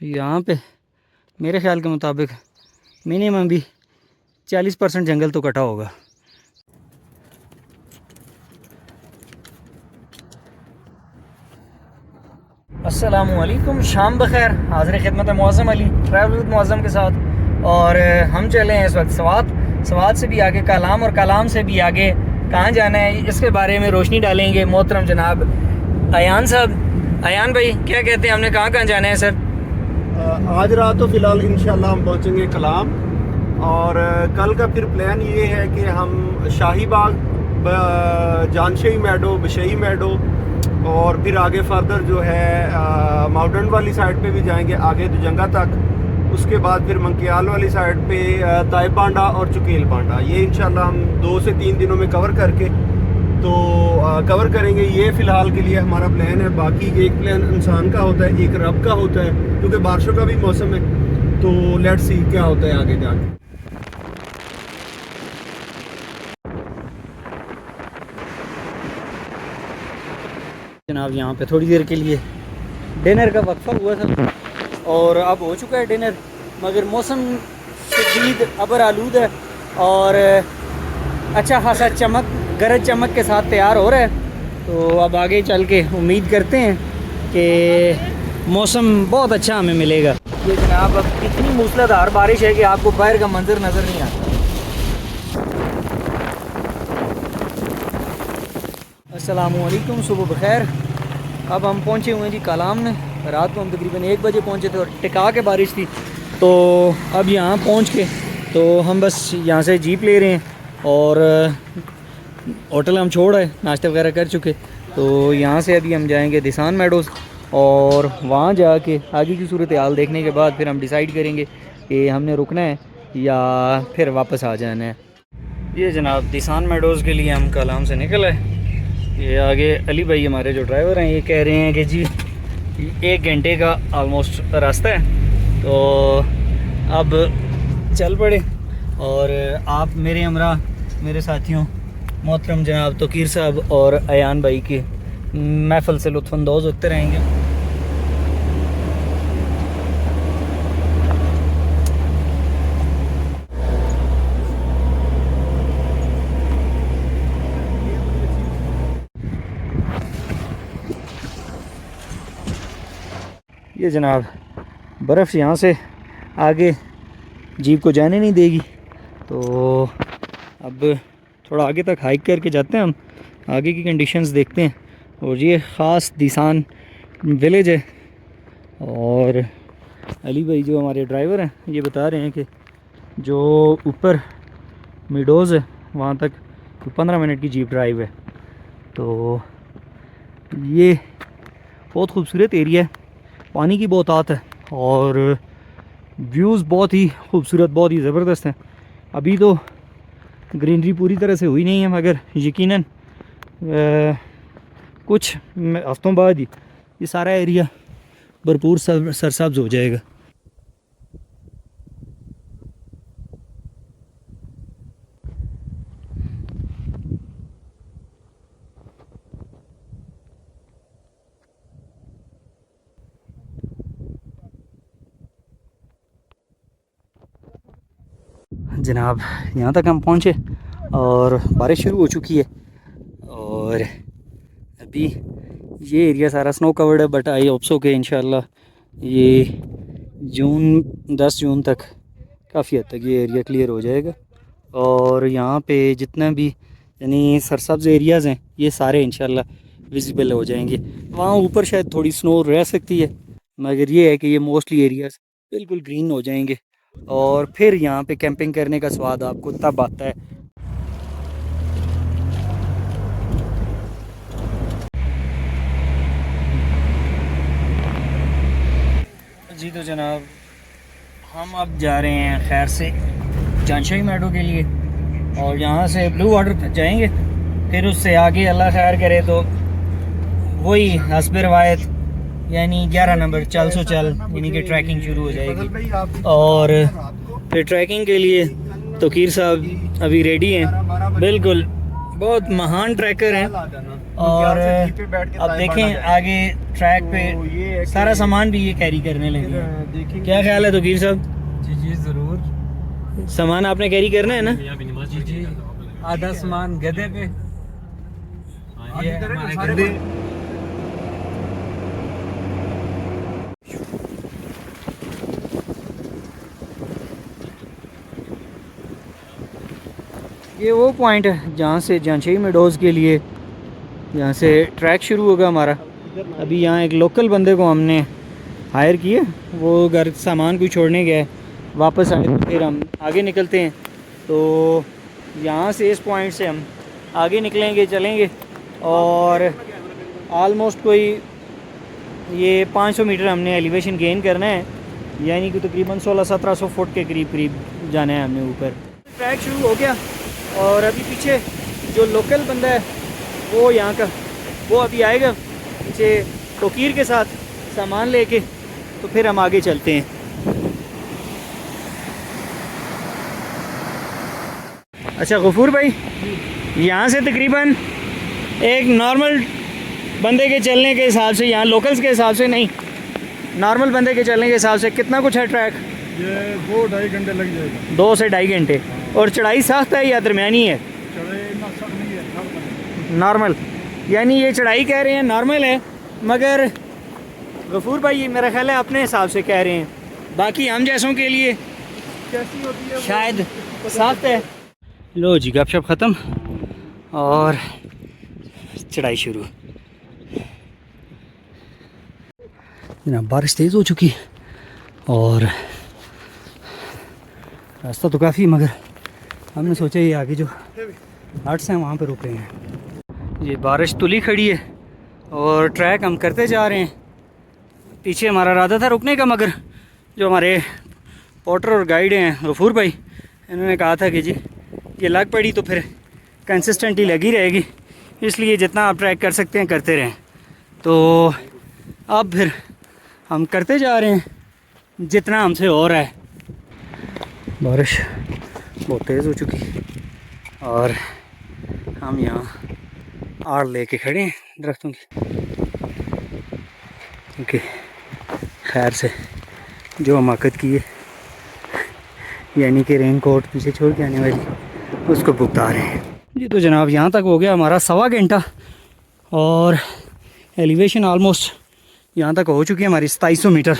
यहाँ पे मेरे ख्याल के मुताबिक मिनिमम भी 40% जंगल तो कटा होगा। अस्सलामुअलैकुम, शाम बखैर। हाज़िर खिदमत मुअज़्ज़म अली ट्रैवल विद मुअज़्ज़म के साथ। और हम चले हैं इस वक्त सवात से भी आगे कलाम, और कलाम से भी आगे कहाँ जाना है इसके बारे में रोशनी डालेंगे मोहतरम जनाब अयान साहब। अयान भाई, क्या कहते हैं, हमने कहाँ कहाँ जाना है सर? आज रात तो फ़िलहाल इंशाल्लाह हम पहुँचेंगे कलाम, और कल का फिर प्लान ये है कि हम शाही बाग, जानशही मैडो, बशई मैडो, और फिर आगे फर्दर जो है माउंटेन वाली साइड पे भी जाएंगे, आगे दुजंगा तक। उसके बाद फिर मंकियाल वाली साइड पे ताइब बांडा और चुकेल बांडा। ये इंशाल्लाह हम 2 से 3 दिनों में कवर करके कवर करेंगे। ये फ़िलहाल के लिए हमारा प्लान है। बाकी एक प्लान इंसान का होता है, एक रब का होता है, क्योंकि बारिशों का भी मौसम है। तो लेट्स सी क्या होता है आगे जाके। जनाब यहाँ पे थोड़ी देर के लिए डिनर का वक्फा हुआ था और अब हो चुका है डिनर, मगर मौसम शदीद अबर आलूद है और अच्छा खासा गरज चमक के साथ तैयार हो रहा है। तो अब आगे चल के उम्मीद करते हैं कि मौसम बहुत अच्छा हमें मिलेगा। ये जनाब अब इतनी मूसलाधार बारिश है कि आपको बाहर का मंजर नज़र नहीं आता। अस्सलामुअलैकुम, सुबह बखैर। अब हम पहुँचे हुए हैं जी कलाम में। रात को हम तकरीबन 1 बजे पहुँचे थे और टिका के बारिश थी। तो अब यहाँ पहुँच के तो हम बस यहाँ से जीप ले रहे हैं और होटल हम छोड़ आए, नाश्ता वगैरह कर चुके। तो यहाँ से अभी हम जाएंगे दिसान मेडोज़ और वहाँ जाके आगे की सूरत हाल देखने के बाद फिर हम डिसाइड करेंगे कि हमने रुकना है या फिर वापस आ जाना है। ये जनाब दिसान मेडोज़ के लिए हम कलाम से निकल आए। ये आगे अली भाई हमारे जो ड्राइवर हैं ये कह रहे हैं कि जी 1 घंटे का ऑलमोस्ट रास्ता है। तो अब चल पड़े और आप मेरे हमरा मेरे साथियों मोहतरम जनाब तोकीर साहब और अयान भाई की महफ़िल से लुत्फ़अंदोज़ होते रहेंगे। ये जनाब बर्फ़ यहाँ से आगे जीप को जाने नहीं देगी, तो अब थोड़ा आगे तक हाइक करके जाते हैं हम, आगे की कंडीशंस देखते हैं। और ये ख़ास दिसान विलेज है और अली भाई जो हमारे ड्राइवर हैं ये बता रहे हैं कि जो ऊपर मिडोज़ है वहाँ तक 15 मिनट की जीप ड्राइव है। तो ये बहुत खूबसूरत एरिया है, पानी की बहुत आत है और व्यूज़ बहुत ही खूबसूरत, बहुत ही ज़बरदस्त हैं। अभी तो ग्रीनरी पूरी तरह से हुई नहीं है, मगर यकीनन कुछ हफ्तों बाद ही ये सारा एरिया भरपूर सरसब्ज हो जाएगा। जनाब यहाँ तक हम पहुँचे और बारिश शुरू हो चुकी है और अभी ये एरिया सारा स्नो कवर्ड है, बट आई होप सो के इंशाल्लाह ये 10 जून तक काफ़ी हद तक ये एरिया क्लियर हो जाएगा। और यहाँ पे जितना भी यानी सरसब्ज एरियाज़ हैं ये सारे इंशाल्लाह विजिबल हो जाएंगे। वहाँ ऊपर शायद थोड़ी स्नो रह सकती है, मगर ये है कि ये मोस्टली एरियाज़ बिल्कुल ग्रीन हो जाएंगे और फिर यहाँ पे कैंपिंग करने का स्वाद आपको तब आता है। जी तो जनाब हम अब जा रहे हैं खैर से जानशाही मैडो के लिए और यहाँ से ब्लू वाटर तक जाएंगे। फिर उससे आगे अल्लाह खैर करे तो वही हस्ब रवायत यानी 11 नंबर चल सो चल यानी कि ट्रैकिंग शुरू हो जाएगी। और फिर ट्रैकिंग के लिए तोकीर साहब अभी रेडी हैं, बिल्कुल बहुत महान ट्रैकर हैं और जीप पे बैठ के अब टाइम देखें बढ़ा जाए। आगे ट्रैक तो पे ये है कि सारा सामान भी ये कैरी करने लगे फिर हैं। देखेंगे क्या ख्याल है तौकीर साहब? जी जी ज़रूर। सामान आपने कैरी करना है ना? जी जी, आधा सामान गधे पे, ये हमारे सारे गधे। ये वो पॉइंट है जहाँ से जानशेरी मेडोज़ के लिए यहाँ से ट्रैक शुरू होगा हमारा। अभी यहाँ एक लोकल बंदे को हमने हायर किया, वो घर सामान कोई छोड़ने गया है, वापस आए तो फिर हम आगे निकलते हैं। तो यहाँ से इस पॉइंट से हम आगे निकलेंगे, चलेंगे और आलमोस्ट कोई ये 500 मीटर हमने एलिवेशन गेन करना है, यानी कि तकरीबन 1600-1700 फुट के करीब जाना है हमने ऊपर। ट्रैक शुरू हो गया और अभी पीछे जो लोकल बंदा है वो यहाँ का, वो अभी आएगा पीछे तौकीर के साथ सामान लेके, तो फिर हम आगे चलते हैं। अच्छा गफूर भाई, यहाँ से तकरीबन एक नॉर्मल बंदे के चलने के हिसाब से, यहाँ लोकल्स के हिसाब से नहीं, नॉर्मल बंदे के चलने के हिसाब से कितना कुछ है ट्रैक? ये 2-2.5 घंटे लग जाएगा। 2 से 2.5 घंटे। और चढ़ाई सख्त है या दरमियानी है? नॉर्मल, यानी ये चढ़ाई कह रहे हैं नॉर्मल है, मगर गफूर भाई ये मेरा ख्याल है अपने हिसाब से कह रहे हैं, बाकी हम जैसों के लिए कैसी होती है शायद सख्त है। लो जी गपशप ख़त्म और चढ़ाई शुरू। जनाब बारिश तेज़ हो चुकी है और रास्ता तो काफ़ी, मगर हमने सोचा ये आगे जो हट्स हैं वहाँ पे रुक रहे हैं। ये बारिश तुली खड़ी है और ट्रैक हम करते जा रहे हैं। पीछे हमारा इरादा था रुकने का, मगर जो हमारे पोर्टर और गाइड हैं गफूर भाई, इन्होंने कहा था कि जी ये लग पड़ी तो फिर कंसिस्टेंटली लगी रहेगी, इसलिए जितना आप ट्रैक कर सकते हैं करते रहें। तो अब फिर हम करते जा रहे हैं जितना हमसे हो रहा है। बारिश बहुत तेज़ हो चुकी है और हम यहाँ आड़ लेके खड़े हैं दरख्तों की, क्योंकि खैर से जो हमाकत की है, यानी कि रेन कोट पीछे छोड़ के आने वाली, उसको भुगता रहे हैं जी। तो जनाब यहाँ तक हो गया हमारा 1.25 घंटा और एलिवेशन आलमोस्ट यहाँ तक हो चुकी है हमारी 2700 मीटर,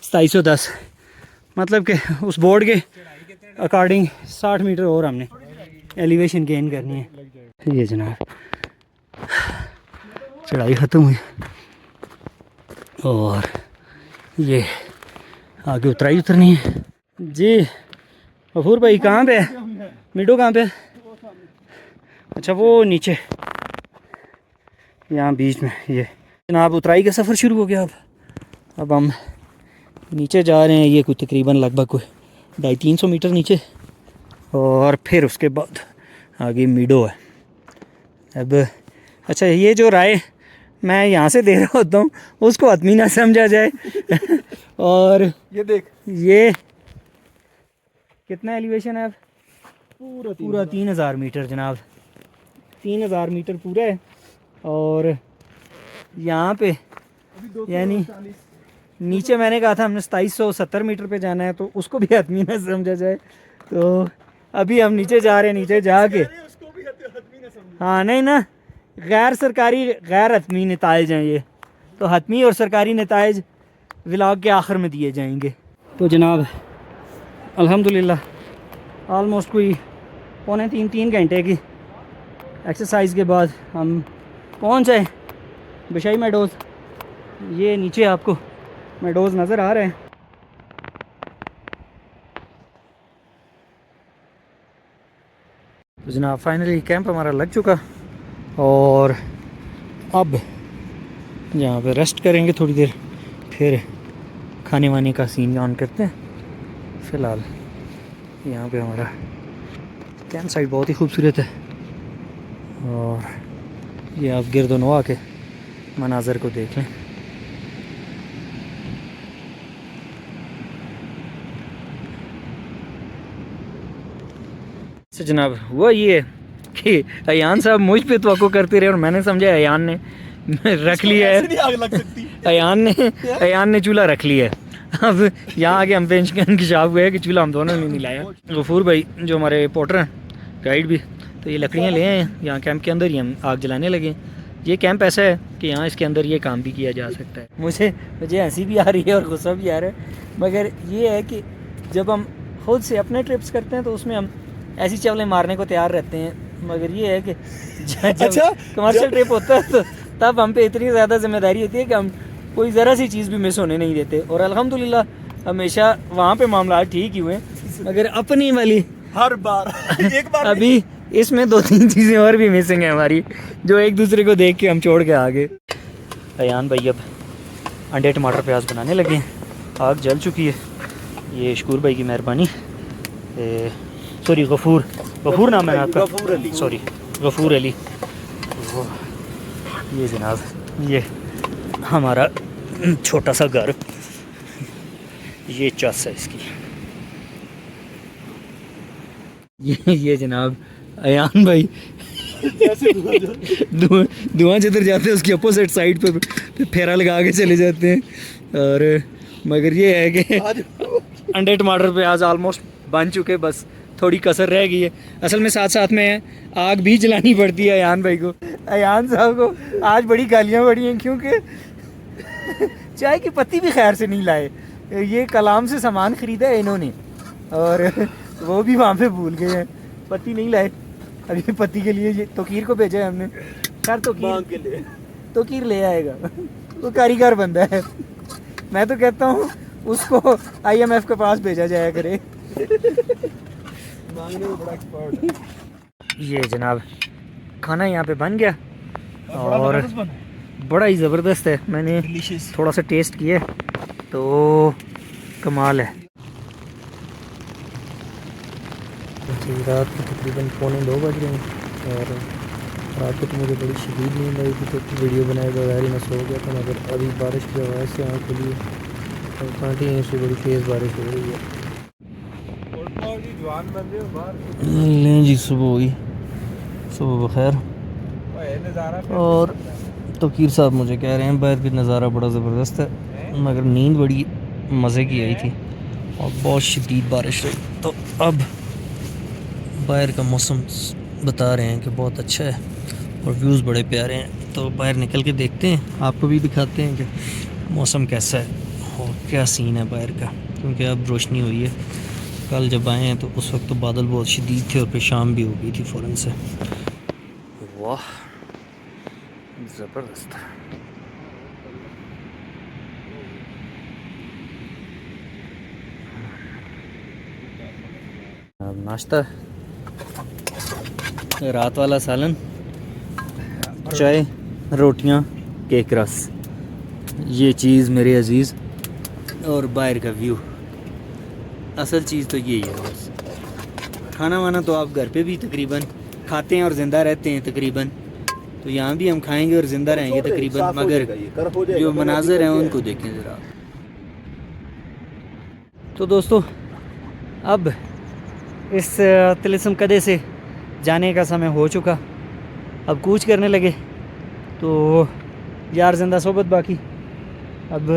2710, मतलब कि उस बोर्ड के अकॉर्डिंग 60 मीटर और हमने एलिवेशन गेन करनी है। ये जनाब चढ़ाई ख़त्म हुई और ये आगे उतराई उतरनी है जी। गफूर भाई कहाँ पे है? मिडो कहाँ पे है? अच्छा वो नीचे यहाँ बीच में। ये जनाब उतराई का सफ़र शुरू हो गया। अब हम नीचे जा रहे हैं, ये कोई तकरीबन लगभग कोई 250-300 मीटर नीचे, और फिर उसके बाद आगे मिडो है। अब अच्छा ये जो राय मैं यहाँ से दे रहा होता हूँ उसको आदमी ना समझा जाए और ये देख, ये कितना एलिवेशन है? अब पूरा 3000 मीटर जनाब, 3000 मीटर पूरा है। और यहाँ पे यानी नीचे मैंने कहा था हमने 2770 मीटर पे जाना है, तो उसको भी आदमी ना समझा जाए। तो अभी हम नीचे जा रहे हैं, नीचे जाके हाँ नहीं ना, गैर सरकारी गैर हतमी नताइज हैं ये, तो हतमी और सरकारी नताइज व्लॉग के आखिर में दिए जाएंगे। तो जनाब अल्हम्दुलिल्लाह आलमोस्ट कोई 2.5-3 घंटे की एक्सरसाइज के बाद हम पहुंच गए बिशाई मेडोज़। ये नीचे आपको मेडोज़ नज़र आ रहे हैं। तो जनाब फाइनली कैंप हमारा लग चुका और अब यहाँ पे रेस्ट करेंगे थोड़ी देर, फिर खाने वाने का सीन ऑन करते हैं। फ़िलहाल यहाँ पे हमारा कैंप साइट बहुत ही खूबसूरत है और ये आप गिरदोनवा के मनाज़र को देख लें। अच्छा जनाब हुआ ये कि अयान साहब मुझ पे तवक्को करते रहे और मैंने समझा अयान ने रख लिया है, आग लग सकती। अयान ने चूल्हा रख लिया है। अब यहाँ आके हम पे इंकशाफ हुआ है कि चूल्हा हम दोनों ने नहीं लाया। गफूर भाई जो हमारे पोर्टर हैं, गाइड भी, तो ये लकड़ियाँ ले आए हैं, यहाँ कैंप के अंदर ही हम आग जलाने लगे। ये कैंप ऐसा है कि यहाँ इसके अंदर ये काम भी किया जा सकता है। मुझे हंसी भी आ रही है और गुस्सा भी आ रहा है, मगर ये है कि जब हम खुद से अपने ट्रिप्स करते हैं तो उसमें हम ऐसी चावलें मारने को तैयार रहते हैं, मगर ये है कि जब कमर्शियल ट्रिप होता है तो तब हम पे इतनी ज़्यादा जिम्मेदारी होती है कि हम कोई ज़रा सी चीज़ भी मिस होने नहीं देते। और अल्हम्दुलिल्लाह हमेशा वहाँ पे मामला ठीक ही हुए, मगर अपनी वाली हर बार एक बार अभी इसमें 2-3 चीज़ें और भी मिसिंग है हमारी, जो एक दूसरे को देख के हम छोड़ के आ गए। अयान भाई अब अंडे टमाटर प्याज बनाने लगे हैं, आग जल चुकी है। ये शकूर भाई की मेहरबानी, सॉरी गफूर नाम है आपका, सॉरी गफूर अली। ये जनाब ये हमारा छोटा सा घर, ये चस है इसकी। ये जनाब अयान भाई धुआं जिधर जाते हैं उसकी अपोजिट साइड पे फेरा लगा के चले जाते हैं। और मगर ये है कि अंडे टमाटर प्याज ऑलमोस्ट बन चुके, बस थोड़ी कसर रह गई है। असल में साथ साथ में आग भी जलानी पड़ती है अयान भाई को। अयान साहब को आज बड़ी गालियाँ पड़ी हैं क्योंकि चाय की पत्ती भी खैर से नहीं लाए। ये कलाम से सामान ख़रीदा है इन्होंने और वो भी वहाँ पे भूल गए हैं, पत्ती नहीं लाए। अभी पत्ती के लिए ये तोकीर को भेजा है हमने, सर तोकीर ले आएगा, वो कारीगर बंदा है। मैं तो कहता हूँ उसको IMF के पास भेजा जाया करे। ये जनाब खाना यहाँ पे बन गया और बड़ा ही ज़बरदस्त है। मैंने थोड़ा सा टेस्ट किया तो कमाल है। रात को तकरीबन 1:45 बज रहे हैं और रात को तो मुझे बड़ी शदीद नींद आई थी, तो वीडियो बनाए बगैर ही मैं सो गया था। मगर अभी बारिश की आवाज़ से आँख खुली और कांटे से बड़ी तेज़ बारिश हो रही है। लें जी सुबह हुई, सुबह बखैर। और तोकीर साहब मुझे कह रहे हैं बाहर का नज़ारा बड़ा ज़बरदस्त है, मगर नींद बड़ी मज़े की आई थी और बहुत शदीद बारिश रही। तो अब बाहर का मौसम बता रहे हैं कि बहुत अच्छा है और व्यूज़ बड़े प्यारे हैं। तो बाहर निकल के देखते हैं, आपको भी दिखाते हैं कि मौसम कैसा है और क्या सीन है बाहर का, क्योंकि अब रोशनी हुई है। कल जब आए हैं तो उस वक्त तो बादल बहुत शदीद थे और फिर शाम भी हो गई थी फ़ौरन से। वाह ज़बरदस्त। नाश्ता, रात वाला सालन, चाय, रोटियां, केक रस, ये चीज़ मेरे अजीज़। और बाहर का व्यू, असल चीज़ तो यही है बस। खाना वाना तो आप घर पे भी तकरीबन खाते हैं और ज़िंदा रहते हैं तकरीबन, तो यहाँ भी हम खाएंगे और ज़िंदा रहेंगे तकरीबन, मगर जो मनाज़र हैं उनको देखें ज़रा। तो दोस्तों अब इस तिलिस्म कदे से जाने का समय हो चुका, अब कूच करने लगे। तो यार ज़िंदा सोबत बाकी, अब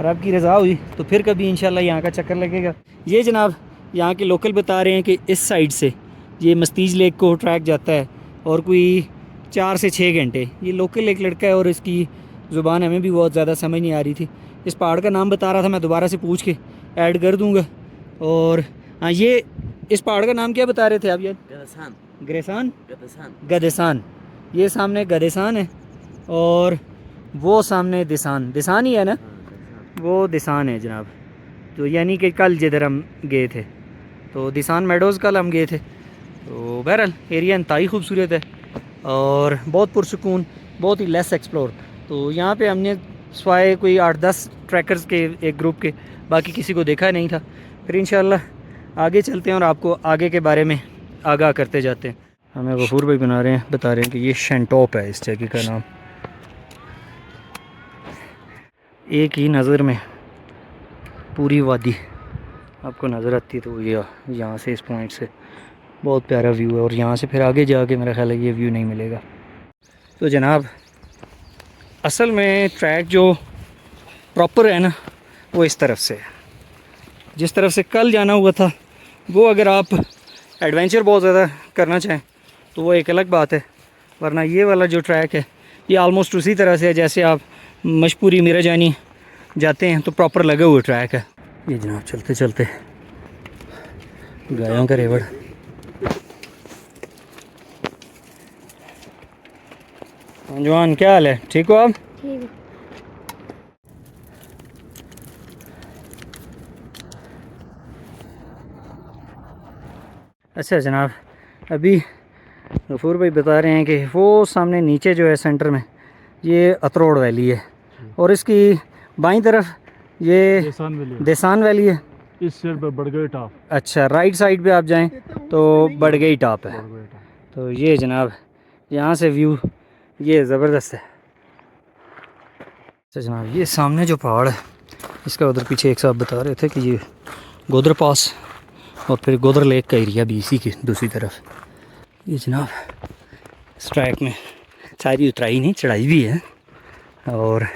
रब की रज़ा हुई तो फिर कभी इंशाल्लाह यहाँ का चक्कर लगेगा। ये जनाब यहाँ के लोकल बता रहे हैं कि इस साइड से ये मस्तीज लेक को ट्रैक जाता है और कोई 4 से 6 घंटे। ये लोकल एक लड़का है और इसकी ज़ुबान हमें भी बहुत ज़्यादा समझ नहीं आ रही थी। इस पहाड़ का नाम बता रहा था, मैं दोबारा से पूछ के ऐड कर दूँगा। और हाँ, ये इस पहाड़ का नाम क्या बता रहे थे आप यार? गदेसान। ये सामने गदेसान है और वो सामने दिसान ही है ना, वो दिसान है जनाब। तो यानी कि कल जिधर हम गए थे तो दिसान मेडोज़ कल हम गए थे। तो बहरहाल एरिया इंतहाई खूबसूरत है और बहुत पुरसुकून, बहुत ही लेस एक्सप्लोर। तो यहाँ पे हमने स्वाए कोई 8-10 ट्रैकर्स के एक ग्रुप के, बाकी किसी को देखा नहीं था। फिर इंशाल्लाह आगे चलते हैं और आपको आगे के बारे में आगाह करते जाते हैं। हमें गफूर भाई बता रहे हैं कि ये शैंटॉप है इस जगह का नाम। एक ही नज़र में पूरी वादी आपको नज़र आती है, तो ये यहाँ से इस पॉइंट से बहुत प्यारा व्यू है और यहाँ से फिर आगे जाके मेरा ख्याल है ये व्यू नहीं मिलेगा। तो जनाब असल में ट्रैक जो प्रॉपर है ना वो इस तरफ से है, जिस तरफ से कल जाना हुआ था वो अगर आप एडवेंचर बहुत ज़्यादा करना चाहें तो वो एक अलग बात है, वरना ये वाला जो ट्रैक है ये आलमोस्ट उसी तरह से है जैसे आप मशपूरी मीराजानी जाते हैं तो प्रॉपर लगा हुआ ट्रैक है। ये जनाब चलते चलते गायों का रेवड़। जवान क्या हाल है, ठीक हो आप? ठीक है। अच्छा जनाब, अभी गफूर भाई बता रहे हैं कि वो सामने नीचे जो है सेंटर में ये अतरोड़ वैली है और इसकी बाईं तरफ ये देसान वैली है। इस साइड पे बड़गई टॉप। अच्छा, राइट साइड पे आप जाएं तो बड़गई टॉप है। तो ये जनाब यहाँ से व्यू ये ज़बरदस्त है। अच्छा जनाब, ये सामने जो पहाड़ है इसका उधर पीछे एक साहब बता रहे थे कि ये गोदर पास और फिर गोदर लेक का एरिया भी इसी की दूसरी तरफ। ये जनाब इस ट्रैक में सारी उतराई नहीं, चढ़ाई भी है और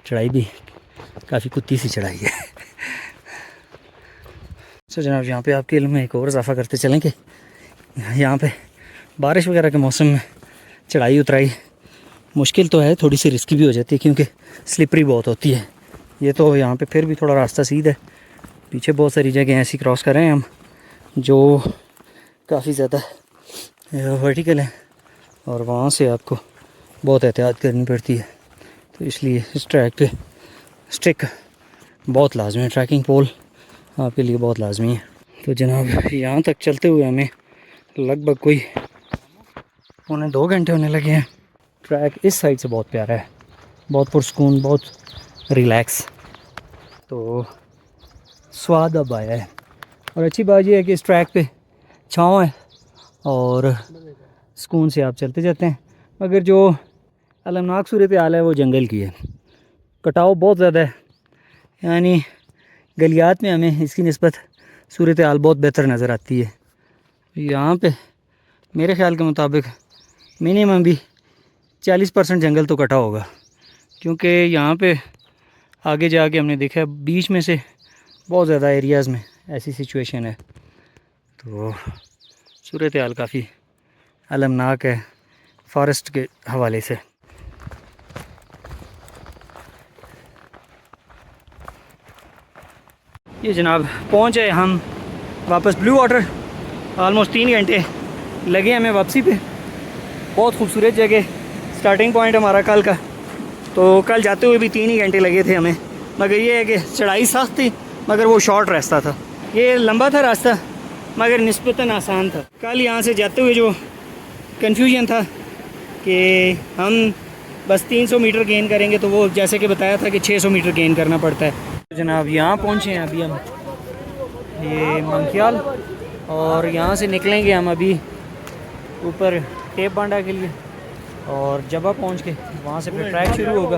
चढ़ाई भी काफ़ी कुत्ती सी चढ़ाई है। तो जनाब यहाँ पे आपके इल्म में एक और इजाफा करते चलें कि यहाँ पे बारिश वगैरह के मौसम में चढ़ाई उतराई मुश्किल तो है, थोड़ी सी रिस्की भी हो जाती है क्योंकि स्लिपरी बहुत होती है। ये तो यहाँ पे फिर भी थोड़ा रास्ता सीधा है, पीछे बहुत सारी जगह ऐसी क्रॉस कर रहे हैं हम जो काफ़ी ज़्यादा वर्टिकल है और वहाँ से आपको बहुत एहतियात करनी पड़ती है। तो इसलिए इस ट्रैक पे स्टिक बहुत लाजमी है, ट्रैकिंग पोल आपके लिए बहुत लाजमी है। तो जनाब यहाँ तक चलते हुए हमें लगभग कोई 1.25 घंटे होने लगे हैं। ट्रैक इस साइड से बहुत प्यारा है, बहुत पुरसकून, बहुत रिलैक्स, तो स्वाद अब आया है। और अच्छी बात यह है कि इस ट्रैक पे छाँव है और सुकून से आप चलते जाते हैं, मगर जो अलमनाक सूरत हाल है वो जंगल की है, कटाव बहुत ज़्यादा है, यानी गलियात में हमें इसकी निस्बत सूरत हाल बहुत बेहतर नज़र आती है। यहाँ पे मेरे ख़्याल के मुताबिक मिनिमम भी 40% जंगल तो कटा होगा, क्योंकि यहाँ पे आगे जाके हमने देखा बीच में से बहुत ज़्यादा एरियाज़ में ऐसी सिचुएशन है। तो सूरत हाल काफ़ी अलमनाक है फॉरेस्ट के हवाले से। ये जनाब पहुँचे हम वापस ब्लू वाटर, ऑलमोस्ट 3 घंटे लगे हमें वापसी पे। बहुत खूबसूरत जगह, स्टार्टिंग पॉइंट हमारा कल का, तो कल जाते हुए भी 3 ही घंटे लगे थे हमें, मगर ये है कि चढ़ाई सख्त थी मगर वो शॉर्ट रास्ता था। ये लंबा था रास्ता मगर निस्बतन आसान था। कल यहाँ से जाते हुए जो कन्फ्यूजन था कि हम बस 300 मीटर गेन करेंगे, तो वो जैसे कि बताया था कि 600 मीटर गेन करना पड़ता है। जनाब यहाँ पहुँचे हैं अभी हम, ये मंकियाल, और यहाँ से निकलेंगे हम अभी ऊपर टेप बांडा के लिए और जबा पहुँच के वहाँ से फिर ट्रैक शुरू होगा।